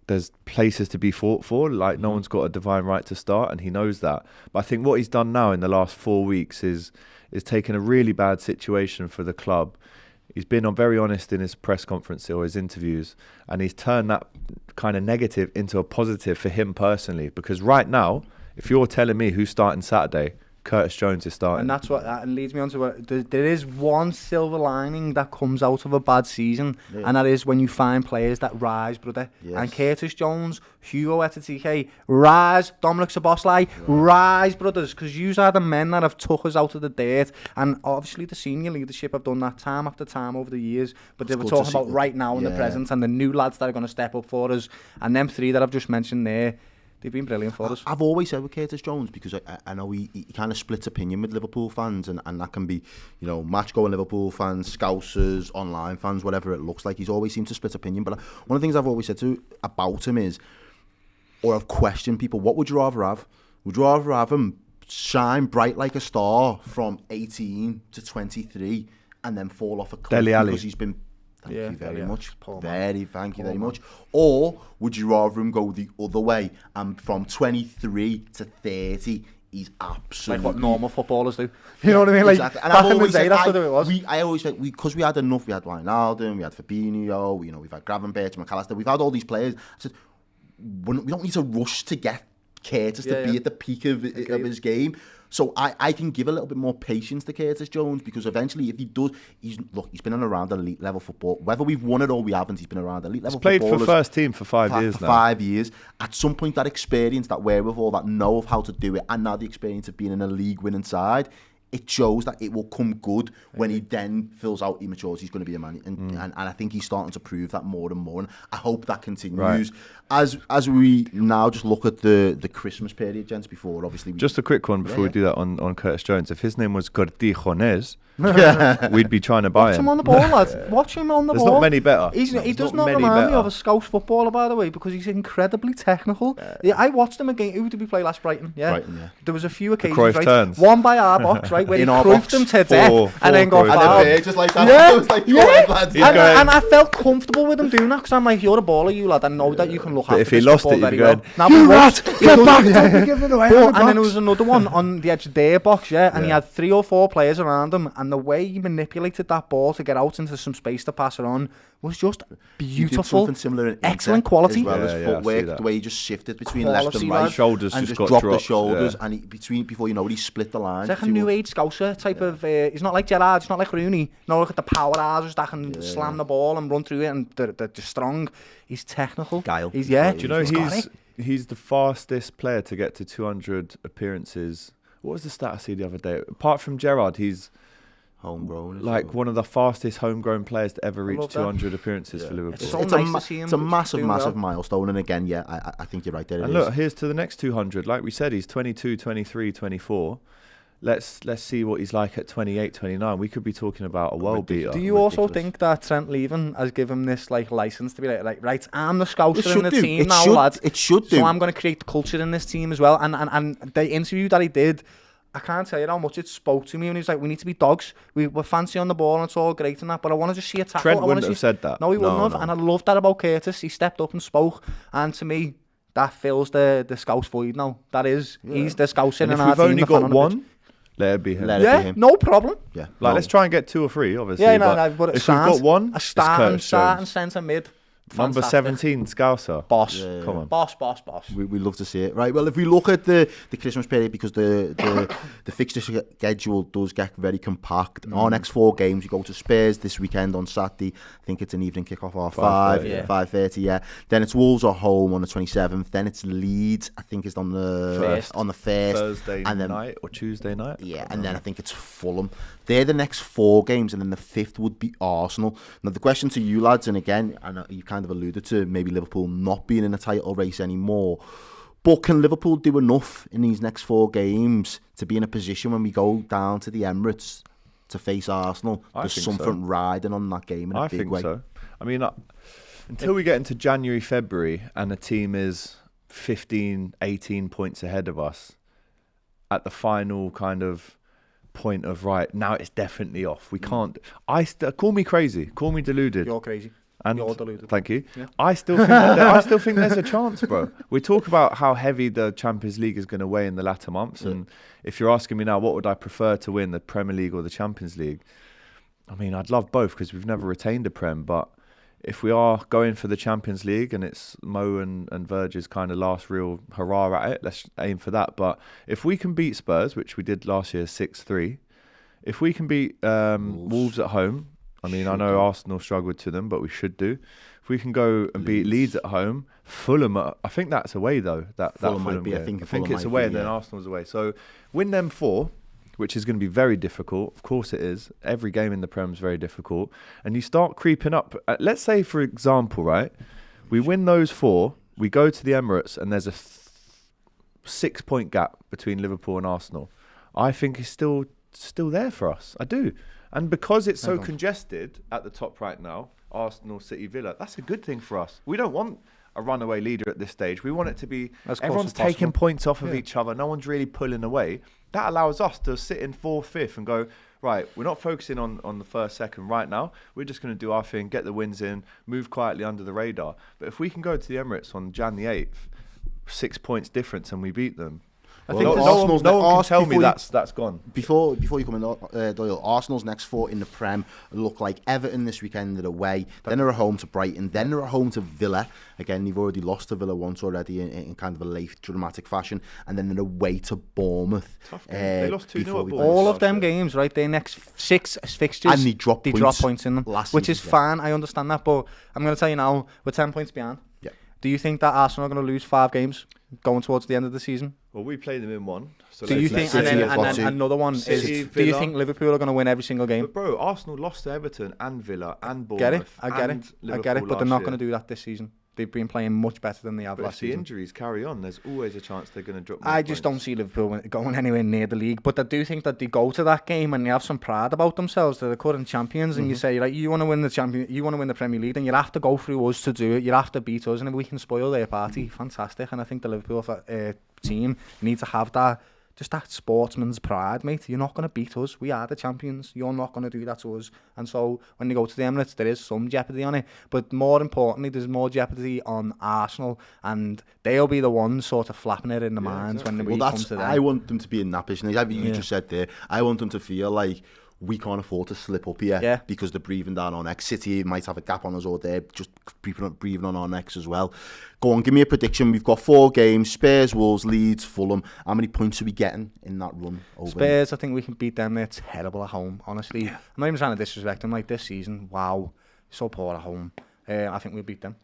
there's places to be fought for. Like no one's got a divine right to start, and he knows that. But I think what he's done now in the last 4 weeks is taken a really bad situation for the club. He's been very honest in his press conference or his interviews, and he's turned that kind of negative into a positive for him personally. Because right now, if you're telling me who's starting Saturday, Curtis Jones is starting. And that's what that leads me on to what there is one silver lining that comes out of a bad season, and that is when you find players that rise, brother. Yes. And Curtis Jones, Hugo Ekitike, rise, Dominic Szoboszlai, rise, brothers, because you are the men that have took us out of the dirt. And obviously the senior leadership have done that time after time over the years, but they were talking about right now in the present and the new lads that are going to step up for us. And them three that I've just mentioned there, they've been brilliant for us. I've always said with Curtis Jones, because I know he kind of splits opinion with Liverpool fans, and that can be, you know, match-going Liverpool fans, Scousers, online fans, whatever it looks like. He's always seemed to split opinion. But one of the things I've always said about him is, or I've questioned people, what would you rather have? Would you rather have him shine bright like a star from 18 to 23 and then fall off a cliff because he's been... Thank you very much. Thank you very much. Or would you rather him go the other way and from 23 to 30, he's absolutely... Like what normal footballers do. You know what I mean? Like, exactly. And back in the day, that's what it was. I always said, because we had enough, we had Wijnaldum, we had Fabinho, you know, we've had Gravenberch, McAllister, we've had all these players. I said, we don't need to rush to get Curtis to be at the peak of his game. So I can give a little bit more patience to Curtis Jones, because eventually if he does, he's been on around elite level football. Whether we've won it or we haven't, he's been around elite level football. He's played for first team for 5 years now. 5 years. At some point, that experience, that wherewithal, that know of how to do it, and now the experience of being in a league winning side, it shows that it will come good when he then fills out, he matures, he's going to be a man. And I think he's starting to prove that more and more. And I hope that continues. Right. As we now just look at the Christmas period, gents, before obviously... Just a quick one before we do that on Curtis Jones. If his name was Cortijones, we'd be trying to buy him. Watch him on the ball, lads. Watch him on the There's ball. not many better. He does not remind me of a Scouse footballer, by the way, because he's incredibly technical. I watched him again. Who did we play last? Brighton, Brighton, There was a few occasions, right? Turns. One by our box, right, where he croofed him to death and then got fouled. Just like that. It was like, lads. And I felt comfortable with him doing that, because I'm like, you're a baller, you lad. I know that you can look after if he lost it, very well. You rat! Get back! Don't be giving it away. And then there was another one on the edge of their box, and he had 3 or 4 players around him, and the way he manipulated that ball to get out into some space to pass it on was just beautiful. Something similar in excellent quality, as well as footwork. The way he just shifted between left and right, shoulders and just dropped the shoulders, and before you know it, he split the line. It's like a new age Scouser type of. He's not like Gerrard, he's not like Rooney. No, look at the powerhouses that can slam the ball and run through it, and they're just strong. He's technical. Guile. He's Do you know he's the fastest player to get to 200 appearances? What was the stat I see the other day? Apart from Gerrard, he's homegrown, like one of the fastest homegrown players to ever reach 200 appearances for Liverpool. It's so nice to see him. It's a massive milestone, and again, I think you're right there. And look, here's to the next 200. Like we said, he's 22, 23, 24. Let's see what he's like at 28, 29. We could be talking about a world beater. Do you also think that Trent leaving has given him this like license to be like right, I'm the Scouser in the team now, lad. It should do. So I'm going to create the culture in this team as well. And the interview that he did, I can't tell you how much it spoke to me when he was like, we need to be dogs. We're fancy on the ball and it's all great and that, but I want to just see a tackle. Trent wouldn't have said that. No, he wouldn't have. And I loved that about Curtis. He stepped up and spoke. And to me, that fills the Scouse void now. That is, he's the Scouser in our team. We've only got one. Let it be him. No problem. Yeah, let's try and get 2 or 3, obviously. But if we've got one, a starting centre mid. Number 17, Scouser. Boss. Come on. Boss. We love to see it. Right, well, if we look at the Christmas period, because the fixture schedule does get very compact. Our next 4 games, we go to Spurs this weekend on Saturday. I think it's an evening kick-off, 5:30, Then it's Wolves at home on the 27th. Then it's Leeds, I think it's on the 1st. Thursday night or Tuesday night. Yeah, and then I think it's Fulham. They're the next 4 games, and then the 5th would be Arsenal. Now, the question to you lads, and again, I know you kind of alluded to maybe Liverpool not being in a title race anymore, but can Liverpool do enough in these next 4 games to be in a position when we go down to the Emirates to face Arsenal? There's something riding on that game in a big way. I think so. I mean, until we get into January, February, and the team is 15, 18 points ahead of us at the final kind of point of, right, now it's definitely off. We can't... call me crazy, call me deluded. You're crazy. And you're deluded. Thank you. Yeah. I still think there's a chance, bro. We talk about how heavy the Champions League is going to weigh in the latter months, and if you're asking me now, what would I prefer to win, the Premier League or the Champions League? I mean, I'd love both because we've never retained a Prem, but if we are going for the Champions League and it's Mo and Verge's kind of last real hurrah at it, let's aim for that. But if we can beat Spurs, which we did last year 6-3, if we can beat Wolves at home, I mean, I know Arsenal struggled to them, but we should do. If we can go and beat Leeds at home, Fulham, I think that's away though. That Fulham Fulham might be. game. I think it's might away, be, and then Arsenal's away. So win them 4, which is going to be very difficult. Of course it is. Every game in the Prem is very difficult. And you start creeping up. Let's say, for example, right, we win those 4, we go to the Emirates, and there's a 6-point gap between Liverpool and Arsenal. I think it's still there for us. I do. And because it's so congested at the top right now, Arsenal, City, Villa, that's a good thing for us. We don't want a runaway leader at this stage. We want it to be everyone's taking points off of each other. No one's really pulling away. That allows us to sit in 4th, 5th and go, right, we're not focusing on the 1st, 2nd right now. We're just going to do our thing, get the wins in, move quietly under the radar. But if we can go to the Emirates on Jan the 8th, 6 points difference and we beat them, I think no one can tell me that's gone. Before you come in, Doyle, Arsenal's next 4 in the Prem look like Everton this weekend at away. Then they're at home to Brighton. Then they're at home to Villa. Again, they've already lost to Villa once already in kind of a late dramatic fashion. And then they're away to Bournemouth. They lost 2-0 at Bournemouth. All of them games, right? Their next 6 fixtures, and they drop points in them, which is fine. I understand that, but I'm going to tell you now, we're 10 points behind. Yeah. Do you think that Arsenal are going to lose 5 games going towards the end of the season? Well, we play them in 1. So do you think, and then another one is, do you think Liverpool are going to win every single game? But bro, Arsenal lost to Everton and Villa and Bournemouth. I get it, but they're not going to do that this season. They've been playing much better than they have last season. If the injuries carry on, there's always a chance they're going to drop. I just don't see Liverpool going anywhere near the league, but I do think that they go to that game and they have some pride about themselves. They're the current champions, and you say, like, you want to win the Premier League, then you have to go through us to do it. You have to beat us, and if we can spoil their party, fantastic. And I think the Liverpool team need to have that. Just that sportsman's pride, mate. You're not going to beat us. We are the champions. You're not going to do that to us. And so when they go to the Emirates, there is some jeopardy on it. But more importantly, there's more jeopardy on Arsenal. And they'll be the ones sort of flapping it in the minds when we come to them. I want them to be in that position. Like you just said there, I want them to feel like we can't afford to slip up here because they're breathing down our necks. City might have a gap on us, or they're just breathing on our necks as well. Go on, give me a prediction. We've got 4 games: Spurs, Wolves, Leeds, Fulham. How many points are we getting in that run? Spurs, I think we can beat them. They're terrible at home, honestly. I'm not even trying to disrespect them. Like this season, wow, so poor at home. I think we'll beat them.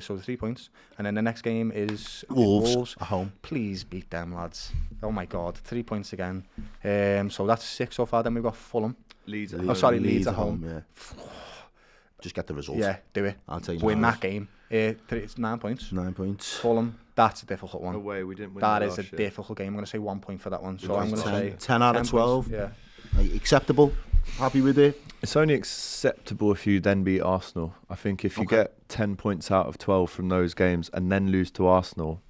So 3 points. And then the next game is Wolves at home. Please beat them, lads. Oh my God, 3 points again. So that's 6 so far. Then we've got Fulham. Leeds at home. Yeah. Just get the result. Yeah, do it. I'll tell you. Win that game. It's 9 points. 9 points. Fulham. That's a difficult one. Away, we didn't win. That is a difficult game. I'm going to say 1 point for that one. So I'm going to say 10 out of 12. Yeah. Like, acceptable. Happy with it. It's only acceptable if you then beat Arsenal. I think if you get 10 points out of 12 from those games and then lose to Arsenal,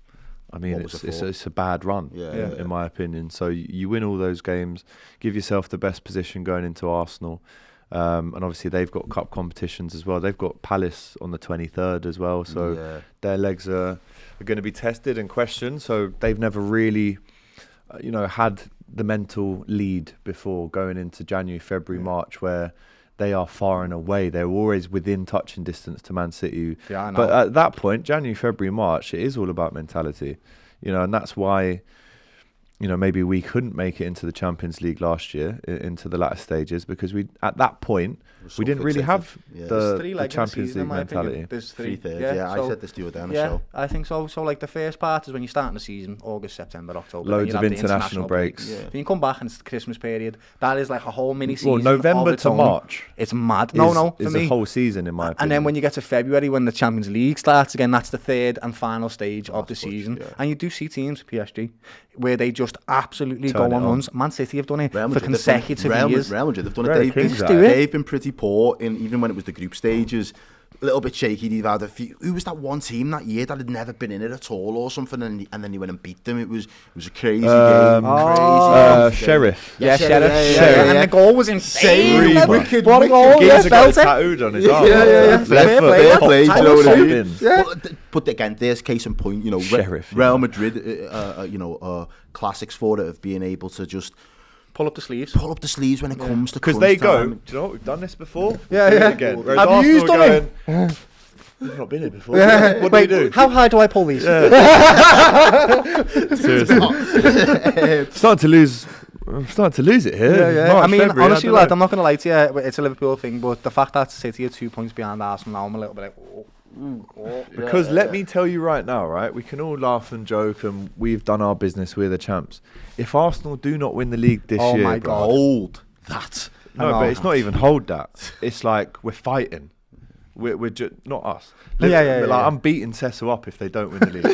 I mean, it's a bad run, in my opinion. So you win all those games, give yourself the best position going into Arsenal. And obviously they've got cup competitions as well. They've got Palace on the 23rd as well. So their legs are going to be tested and questioned. So they've never really, had the mental lead before going into January, February, March, where they are far and away. They're always within touching distance to Man City. Yeah, I know. But at that point, January, February, March, it is all about mentality. And that's why, maybe we couldn't make it into the Champions League last year, into the latter stages, because at that point, we didn't really have the Champions League mentality. There's 3 thirds. Yeah, I said this to you down the show. I think so. So like the first part is when you start in the season, August, September, October. Loads of international breaks. Then you come back and it's the Christmas period. That is like a whole mini season. Well, November to March. It's mad. For me. It's a whole season in my opinion. And then when you get to February, when the Champions League starts again, that's the third and final stage of the season. Yeah. And you do see teams, PSG, where they just absolutely go on runs. Man City have done it for consecutive years. Real Madrid have done it. They've been pretty poor even when it was the group stages. A little bit shaky. They've had a few. Who was that one team that year that had never been in it at all or something, and then he went and beat them? It was a crazy game. Sheriff. Yeah, Sheriff. And the goal was insane. Wicked goal! Games got tattooed on his arm. Fair play. Do you know what I mean? Yeah. But again, there's case in point. Sheriff. Real Madrid. Classics for it of being able to just pull up the sleeves. Pull up the sleeves when it comes to Because crunch they go, time. do you know what, we've done this before? Yeah, Do it yeah. again. Whereas Have you Arsenal used are going, we've not been here before. Yeah. What Wait, do we do? how high do I pull these? Seriously. I'm starting to lose it here. Yeah, yeah. March, I mean, February, honestly, don't lad, know. I'm not going to lie to you. It's a Liverpool thing, but the fact that City are 2 points behind Arsenal now, I'm a little bit like, Because let me tell you right now, right? We can all laugh and joke, and we've done our business. We're the champs. If Arsenal do not win the league this year, my bro, God. Hold that. no, but it's not even hold that. It's like we're fighting. We're just not us. Yeah. I'm beating Cecil up if they don't win the league.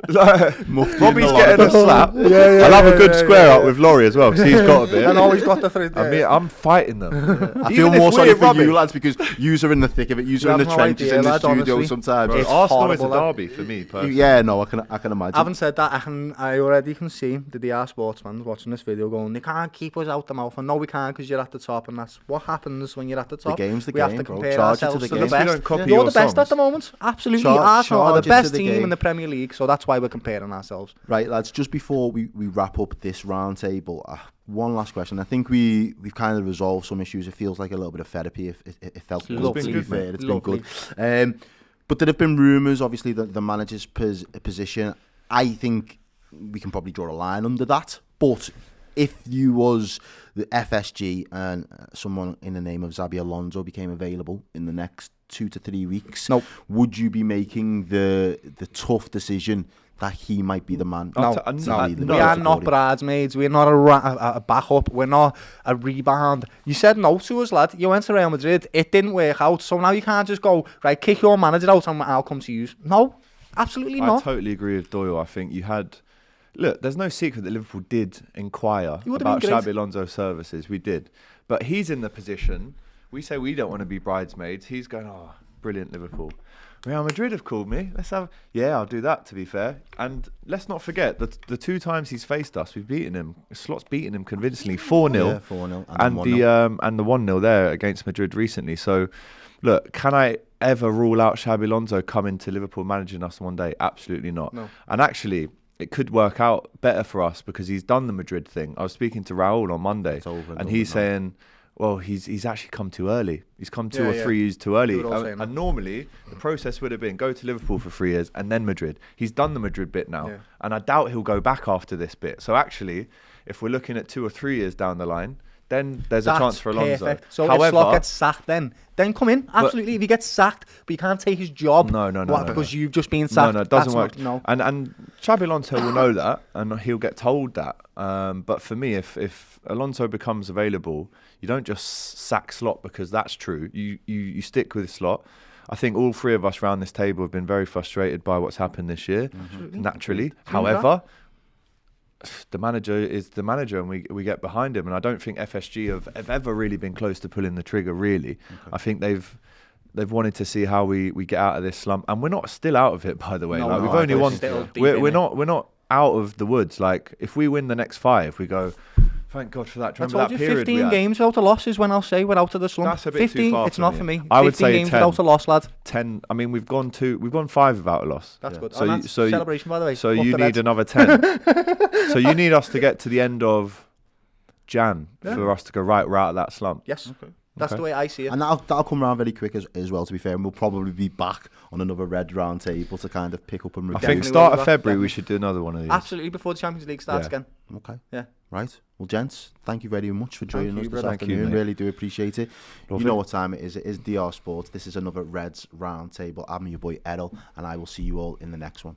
Robbie's getting a slap. I'll have a good square up with Laurie as well, because he's got a bit. And always got the three. I mean, I'm fighting them. I feel more sorry for you lads because yous are in the thick of it. Yous are in the have no trenches idea, in the lad, studio honestly. sometimes. Bro, It's Arsenal is a horrible, lad. derby for me, personally. Yeah, no, I can imagine. Having said that, I already can see the DR sports fans watching this video going, they can't keep us out the mouth. And no, we can't because you're at the top, and that's what happens when you're at the top. game's the we have game, to bro. compare Charge it to ourselves the to the game. If we best. don't copy You're your the best songs. at the moment. Absolutely. Charge Arsenal are it the to best the team game. in the Premier League, so that's why we're comparing ourselves. Right, lads, just before we wrap up this round table, one last question. I think we've kind of resolved some issues. It feels like a little bit of therapy. It felt good, Lovely. to be fair. It's Lovely. been good. But there have been rumours, obviously, that the manager's position. I think we can probably draw a line under that. But if you was the FSG and someone in the name of Xabi Alonso became available in the next 2 to 3 weeks, Nope. would you be making the tough decision that he might be the man? No, to lead the we are Liverpool not team? bridesmaids. We're not a backup. We're not a rebound. You said no to us, lad. You went to Real Madrid. It didn't work out. So now you can't just go, right, kick your manager out and I'll come to you. No, absolutely I not. totally agree with Doyle. I think you had... Look, there's no secret that Liverpool did inquire You would've about been great. Xabi Alonso's services. We did. But he's in the position... We say we don't want to be bridesmaids. He's going, oh, brilliant, Liverpool. Real Madrid have called me. Let's have... Yeah, I'll do that, to be fair. And let's not forget, the 2 times he's faced us, we've beaten him. Slot's beaten him convincingly. 4-0. Yeah, 4-0. And the 1-0 there against Madrid recently. So, look, can I ever rule out Xabi Alonso coming to Liverpool managing us one day? Absolutely not. No. And actually, it could work out better for us because he's done the Madrid thing. I was speaking to Raul on Monday, It's over and and done he's with now. saying, well, he's actually come too early. He's come 2 or Yeah, 3 years too early. We were all saying that. And normally, the process would have been go to Liverpool for 3 years and then Madrid. He's done the Madrid bit now. Yeah. And I doubt he'll go back after this bit. So actually, if we're looking at 2 or 3 years down the line, then there's a chance for Alonso. Perfect. So However, if Slot gets sacked, then come in. Absolutely. If he gets sacked, but you can't take his job. No, no, Because you've just been sacked. No, it doesn't That's work. not- no. And Xabi Alonso will know that, and he'll get told that. But for me, if Alonso becomes available, you don't just sack Slot because that's true. You stick with Slot. I think all 3 of us around this table have been very frustrated by what's happened this year, naturally. However, the manager is the manager, and we get behind him. And I don't think FSG have ever really been close to pulling the trigger, really. Okay. I think they've wanted to see how we get out of this slump. And we're not still out of it, by the way. No, like, no, we've only won. We're not out of the woods. Like, if we win the next 5, we go, thank God for that. Do you I remember told that you period 15 games without a loss is when I'll say we're out of the slump. That's a bit 15, too far it's for not me. for me. I would 15 say games 10. without a loss, lad. 10. I mean, we've gone 5 without a loss. That's good. So, And that's celebration, by the way. So Up you the need Reds. another 10. So you need us to get to the end of Jan for us to go, right, we're out of that slump. Yes. That's the way I see it. And that'll come around very quick as well, to be fair. And we'll probably be back on another red round table to kind of pick up and I review. think Definitely start will of be back, February we definitely. should do another one of these. Absolutely, before the Champions League starts Yeah. again. Okay. Yeah. Right. Well, gents, thank you very much for joining us you, this brother. Thank you, afternoon. mate. Really do appreciate it. Lovely. You know what time it is. It is DR Sports. This is another Reds round table. I'm your boy Errol, and I will see you all in the next one.